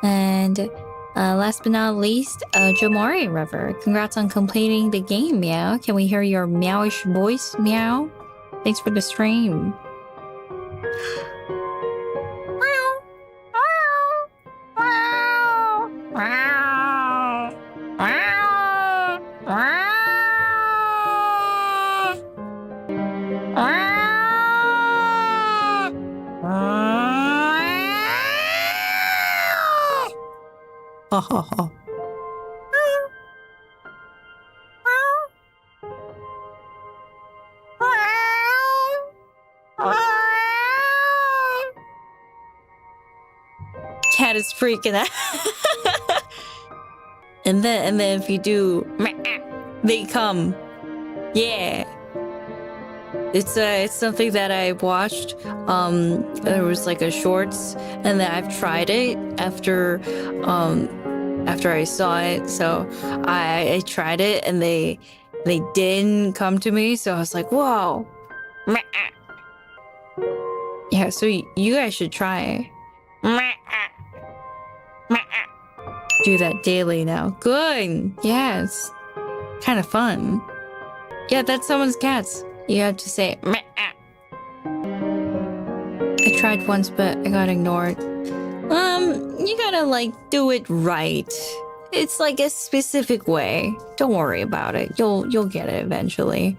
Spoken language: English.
And last but not least, Jamari River. Congrats on completing the game, Meow. Can we hear your meowish voice, Meow? Thanks for the stream. Ha ha ha. Cat is freaking out. and then if you do, they come. Yeah. It's something that I watched. There was like a shorts, and then I've tried it after I saw it. So I tried it, and they didn't come to me. So I was like, whoa. Yeah. So you guys should try it. Do that daily now. Good. Yeah, it's kind of fun. Yeah, that's someone's cats. You have to say meh. I tried once, but I got ignored. You gotta like do it right. It's like a specific way. Don't worry about it. You'll get it eventually.